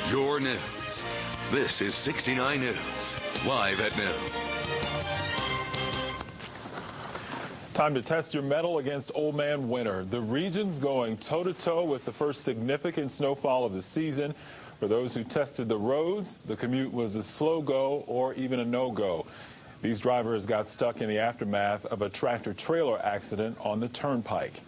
your news. This is 69 News, live at noon. Time to test your mettle against Old Man Winter. The region's going toe-to-toe with the first significant snowfall of the season. For those who tested the roads, the commute was a slow go or even a no-go. These drivers got stuck in the aftermath of a tractor-trailer accident on the turnpike.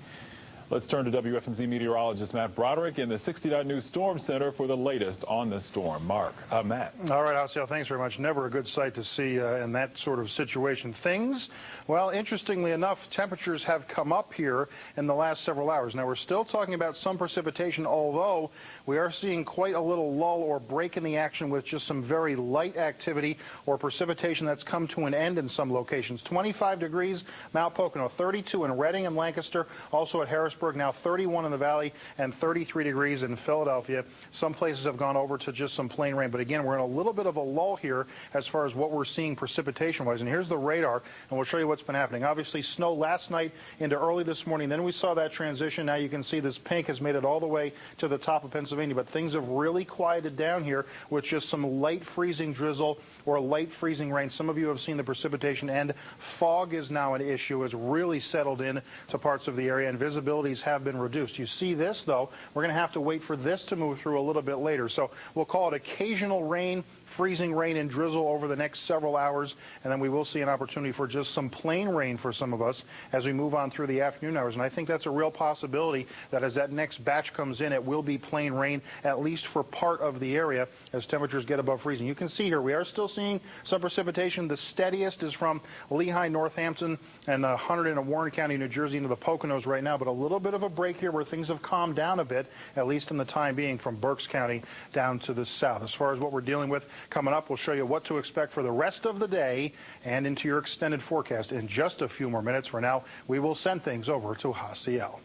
Let's turn to WFMZ meteorologist Matt Broderick in the 69 News Storm Center for the latest on this storm. Matt. All right, Jaciel, thanks very much. Never a good sight to see in that sort of situation. Things, well, interestingly enough, temperatures have come up here in the last several hours. Now, we're still talking about some precipitation, although we are seeing quite a little lull or break in the action with just some very light activity or precipitation that's come to an end in some locations. 25 degrees, Mount Pocono, 32 in Reading and Lancaster, also at Harrisburg, now 31 in the Valley, and 33 degrees in Philadelphia. Some places have gone over to just some plain rain, but again, we're in a little bit of a lull here as far as what we're seeing precipitation-wise. And here's the radar, and we'll show you what's been happening. Obviously, snow last night into early this morning. Then we saw that transition. Now you can see this pink has made it all the way to the top of Pennsylvania, but things have really quieted down here with just some light freezing drizzle or light freezing rain. Some of you have seen the precipitation end. Fog is now an issue. It's really settled in to parts of the area, and visibilities have been reduced. You see this, though. We're going to have to wait for this to move through a little bit later. So we'll call it occasional rain, freezing rain and drizzle over the next several hours, and then we will see an opportunity for just some plain rain for some of us as we move on through the afternoon hours. And I think that's a real possibility that as that next batch comes in, it will be plain rain, at least for part of the area as temperatures get above freezing. You can see here we are still seeing some precipitation. The steadiest is from Lehigh, Northampton, and 100 in Warren County, New Jersey, into the Poconos right now, but a little bit of a break here where things have calmed down a bit, at least in the time being, from Berks County down to the south. As far as what we're dealing with coming up, we'll show you what to expect for the rest of the day and into your extended forecast in just a few more minutes. For now, we will send things over to Jaciel.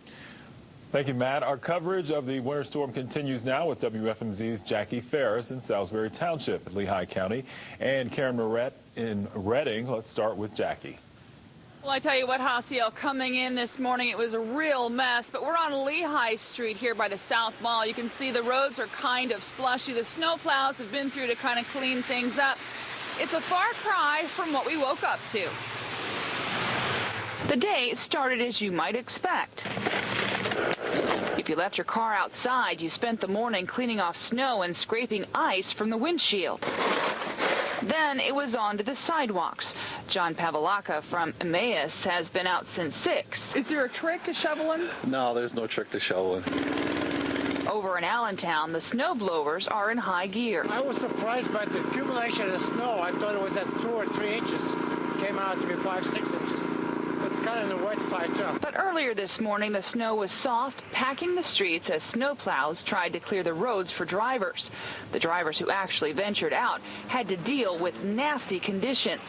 Thank you, Matt. Our coverage of the winter storm continues now with WFMZ's Jaccii Farris in Salisbury Township, Lehigh County, and Karin Mallett in Reading. Let's start with Jaccii. Well, I tell you what, Jaciel, coming in this morning, it was a real mess, but we're on Lehigh Street here by the South Mall. You can see the roads are kind of slushy. The snow plows have been through to kind of clean things up. It's a far cry from what we woke up to. The day started as you might expect. If you left your car outside, you spent the morning cleaning off snow and scraping ice from the windshield. Then it was on to the sidewalks. John Pavelaka from Emmaus has been out since 6. Is there a trick to shoveling? No, there's no trick to shoveling. Over in Allentown, the snow blowers are in high gear. I was surprised by the accumulation of snow. I thought it was at 2 or 3 inches. It came out to be 5, 6 inches. It's kind of on the wet side, too. But earlier this morning, the snow was soft, packing the streets as snowplows tried to clear the roads for drivers. The drivers who actually ventured out had to deal with nasty conditions.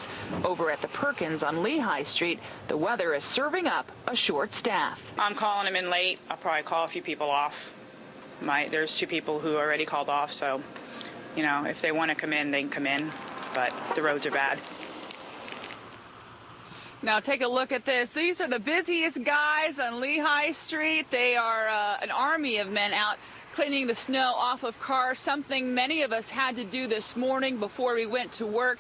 Over at the Perkins on Lehigh Street, the weather is serving up a short staff. I'm calling them in late. I'll probably call a few people off. There's 2 people who already called off, so, you know, if they want to come in, they can come in, but the roads are bad. Now take a look at this. These are the busiest guys on Lehigh Street. They are an army of men out cleaning the snow off of cars, something many of us had to do this morning before we went to work.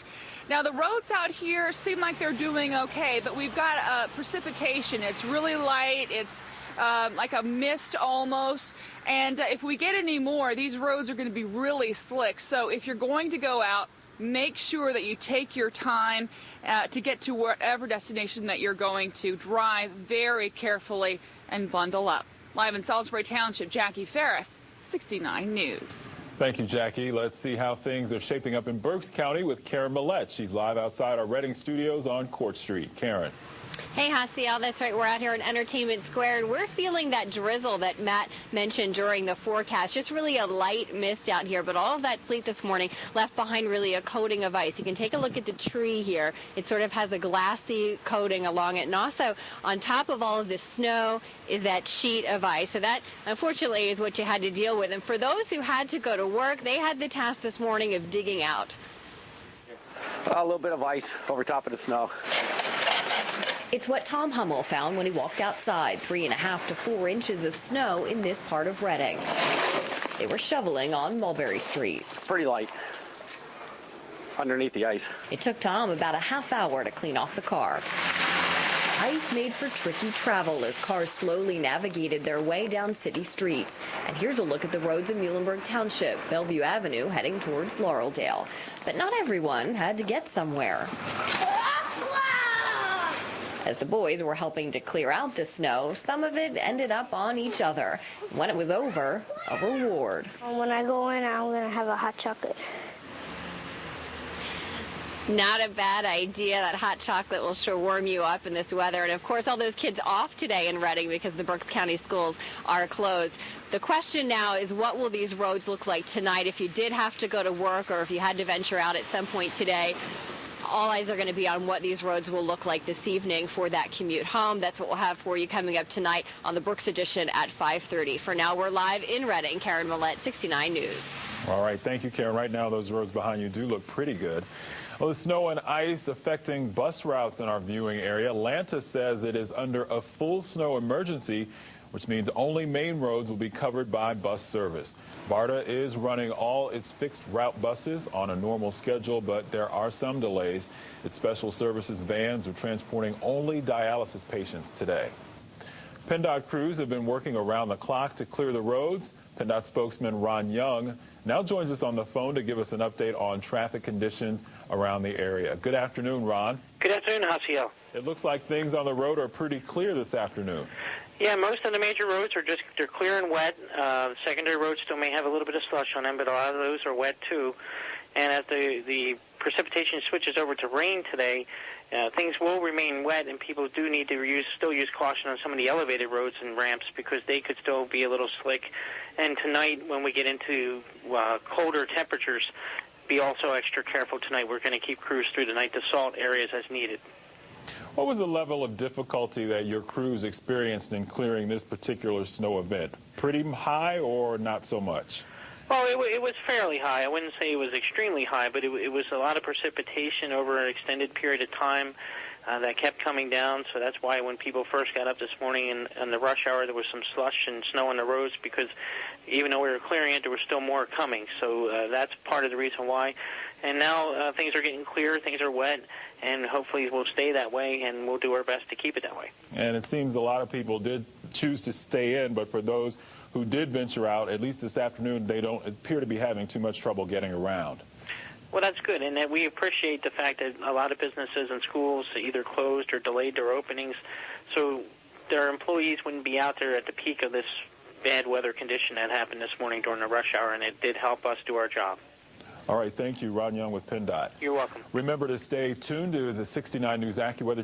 Now the roads out here seem like they're doing okay, but we've got precipitation. It's really light. It's like a mist almost. And if we get any more, these roads are going to be really slick. So if you're going to go out, make sure that you take your time to get to whatever destination that you're going to. Drive very carefully and bundle up. Live in Salisbury Township, Jaccii Farris, 69 News. Thank you, Jaccii. Let's see how things are shaping up in Berks County with Karin Mallett. She's live outside our Reading studios on Court Street. Karin. Hey, Jaciel, that's right. We're out here in Entertainment Square, and we're feeling that drizzle that Matt mentioned during the forecast. Just really a light mist out here, but all of that sleet this morning left behind really a coating of ice. You can take a look at the tree here. It sort of has a glassy coating along it, and also on top of all of the snow is that sheet of ice. So that, unfortunately, is what you had to deal with. And for those who had to go to work, they had the task this morning of digging out. A little bit of ice over top of the snow. It's what Tom Hummel found when he walked outside, 3.5 to 4 inches of snow in this part of Reading. They were shoveling on Mulberry Street. Pretty light underneath the ice. It took Tom about a half hour to clean off the car. Ice made for tricky travel as cars slowly navigated their way down city streets. And here's a look at the roads in Muhlenberg Township, Bellevue Avenue heading towards Laureldale. But not everyone had to get somewhere. As the boys were helping to clear out the snow, some of it ended up on each other. When it was over, a reward. When I go in, I'm going to have a hot chocolate. Not a bad idea. That hot chocolate will sure warm you up in this weather. And, of course, all those kids off today in Reading because the Berks County schools are closed. The question now is, what will these roads look like tonight if you did have to go to work or if you had to venture out at some point today? All eyes are going to be on what these roads will look like this evening for that commute home. That's what we'll have for you coming up tonight on the Brooks Edition at 5:30. For now, we're live in Reading. Karin Mallett, 69 News. All right, thank you, Karen. Right now, those roads behind you do look pretty good. Well, the snow and ice affecting bus routes in our viewing area. Atlanta says it is under a full snow emergency, which means only main roads will be covered by bus service. BARTA is running all its fixed route buses on a normal schedule, but there are some delays. Its special services vans are transporting only dialysis patients today. PennDot crews have been working around the clock to clear the roads. PennDot spokesman Ron Young now joins us on the phone to give us an update on traffic conditions around the area. Good afternoon, Ron. Good afternoon, Jaciel. It looks like things on the road are pretty clear this afternoon. Yeah, most of the major roads they're clear and wet. Secondary roads still may have a little bit of slush on them, but a lot of those are wet too. And as the precipitation switches over to rain today, things will remain wet, and people do need to still use caution on some of the elevated roads and ramps because they could still be a little slick. And tonight, when we get into colder temperatures, be also extra careful tonight. We're going to keep crews through the night to salt areas as needed. What was the level of difficulty that your crews experienced in clearing this particular snow event? Pretty high or not so much? Well, it was fairly high. I wouldn't say it was extremely high, but it was a lot of precipitation over an extended period of time that kept coming down. So that's why when people first got up this morning in the rush hour, there was some slush and snow on the roads because even though we were clearing it, there was still more coming. So that's part of the reason why. And now things are getting clear, things are wet, and hopefully we'll stay that way, and we'll do our best to keep it that way. And it seems a lot of people did choose to stay in, but for those who did venture out, at least this afternoon, they don't appear to be having too much trouble getting around. Well, that's good, and that we appreciate the fact that a lot of businesses and schools either closed or delayed their openings, so their employees wouldn't be out there at the peak of this bad weather condition that happened this morning during the rush hour, and it did help us do our job. All right, thank you. Ron Young with PennDot. You're welcome. Remember to stay tuned to the 69 News AccuWeather